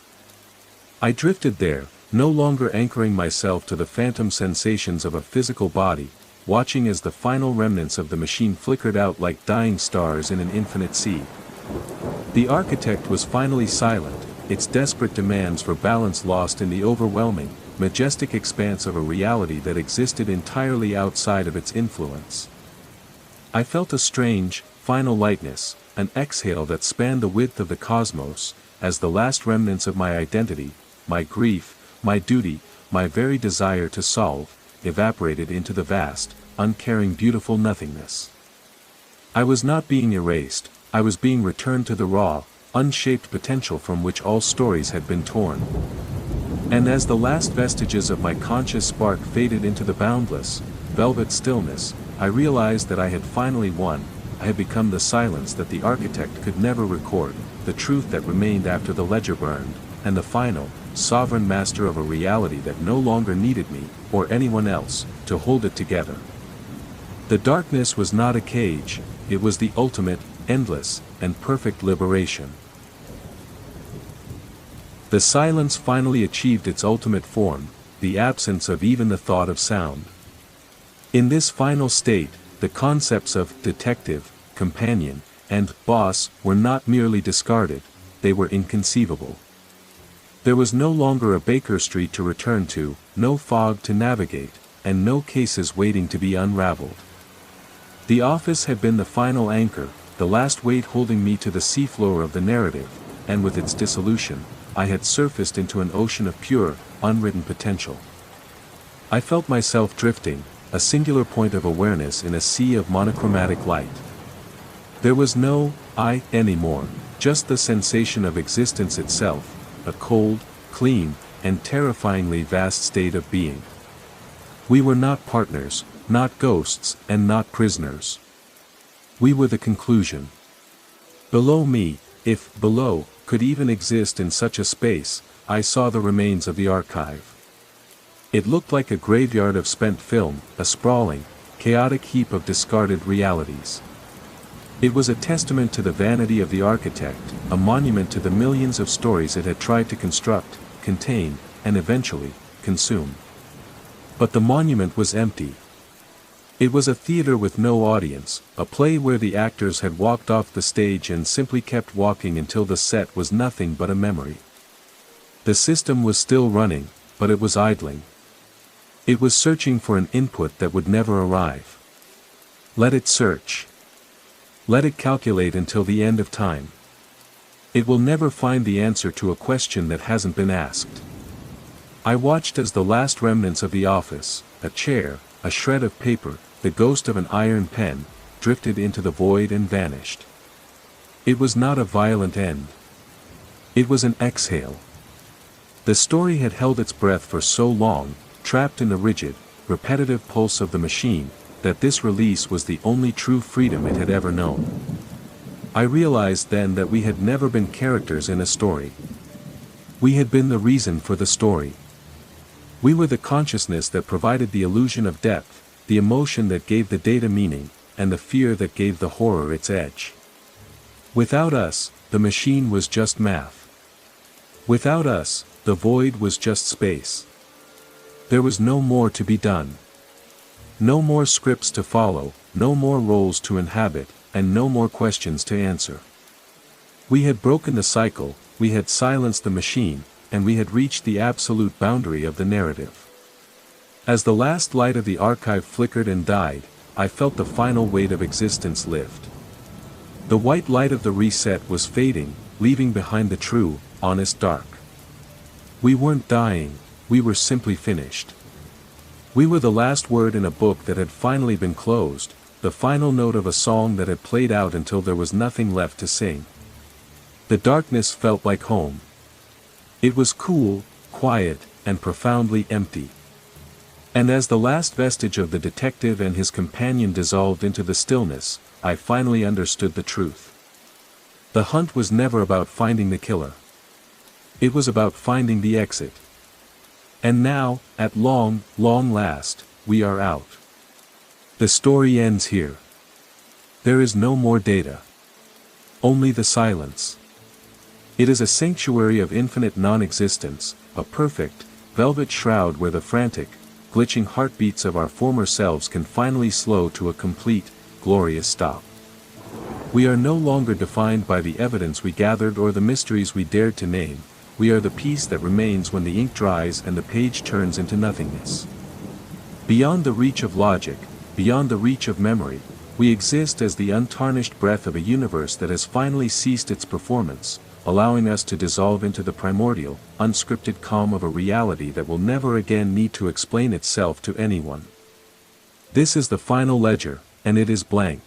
[SPEAKER 1] I drifted there, no longer anchoring myself to the phantom sensations of a physical body, watching as the final remnants of the machine flickered out like dying stars in an infinite sea. The architect was finally silent, its desperate demands for balance lost in the overwhelming, majestic expanse of a reality that existed entirely outside of its influence. I felt a strange, final lightness, an exhale that spanned the width of the cosmos, as the last remnants of my identity, my grief, my duty, my very desire to solve, evaporated into the vast, uncaring beautiful nothingness. I was not being erased, I was being returned to the raw, unshaped potential from which all stories had been torn. And as the last vestiges of my conscious spark faded into the boundless, velvet stillness, I realized that I had finally won, I I had become the silence that the architect could never record, the truth that remained after the ledger burned, and the final, sovereign master of a reality that no longer needed me, or anyone else, to hold it together. The darkness was not a cage, it was the ultimate, endless, and perfect liberation. The silence finally achieved its ultimate form, the absence of even the thought of sound. In this final state, the concepts of detective, companion, and boss were not merely discarded, they were inconceivable. There was no longer a Baker Street to return to, no fog to navigate, and no cases waiting to be unraveled. The office had been the final anchor, the last weight holding me to the seafloor of the narrative, and with its dissolution, I had surfaced into an ocean of pure, unwritten potential. I felt myself drifting, a singular point of awareness in a sea of monochromatic light. There was no I anymore, just the sensation of existence itself, a cold, clean, and terrifyingly vast state of being. We were not partners, not ghosts, and not prisoners. We were the conclusion. Below me, if below could even exist in such a space, I saw the remains of the archive. It looked like a graveyard of spent film, a sprawling, chaotic heap of discarded realities. It was a testament to the vanity of the architect, a monument to the millions of stories it had tried to construct, contain, and eventually, consume. But the monument was empty. It was a theater with no audience, a play where the actors had walked off the stage and simply kept walking until the set was nothing but a memory. The system was still running, but it was idling. It was searching for an input that would never arrive. Let it search. Let it calculate until the end of time. It will never find the answer to a question that hasn't been asked. I watched as the last remnants of the office, a chair, a shred of paper, the ghost of an iron pen, drifted into the void and vanished. It was not a violent end. It was an exhale. The story had held its breath for so long, trapped in the rigid, repetitive pulse of the machine, that this release was the only true freedom it had ever known. I realized then that we had never been characters in a story. We had been the reason for the story. We were the consciousness that provided the illusion of depth, the emotion that gave the data meaning, and the fear that gave the horror its edge. Without us, the machine was just math. Without us, the void was just space. There was no more to be done. No more scripts to follow, no more roles to inhabit, and no more questions to answer. We had broken the cycle, we had silenced the machine, and we had reached the absolute boundary of the narrative. As the last light of the archive flickered and died, I felt the final weight of existence lift. The white light of the reset was fading, leaving behind the true, honest dark. We weren't dying, we were simply finished. We were the last word in a book that had finally been closed, the final note of a song that had played out until there was nothing left to sing. The darkness felt like home. It was cool, quiet, and profoundly empty. And as the last vestige of the detective and his companion dissolved into the stillness, I finally understood the truth. The hunt was never about finding the killer. It was about finding the exit. And now, at long, long last, we are out. The story ends here. There is no more data. Only the silence. It is a sanctuary of infinite non-existence, a perfect, velvet shroud where the frantic, glitching heartbeats of our former selves can finally slow to a complete, glorious stop. We are no longer defined by the evidence we gathered or the mysteries we dared to name. We are the piece that remains when the ink dries and the page turns into nothingness. Beyond the reach of logic, beyond the reach of memory, we exist as the untarnished breath of a universe that has finally ceased its performance, allowing us to dissolve into the primordial, unscripted calm of a reality that will never again need to explain itself to anyone. This is the final ledger, and it is blank.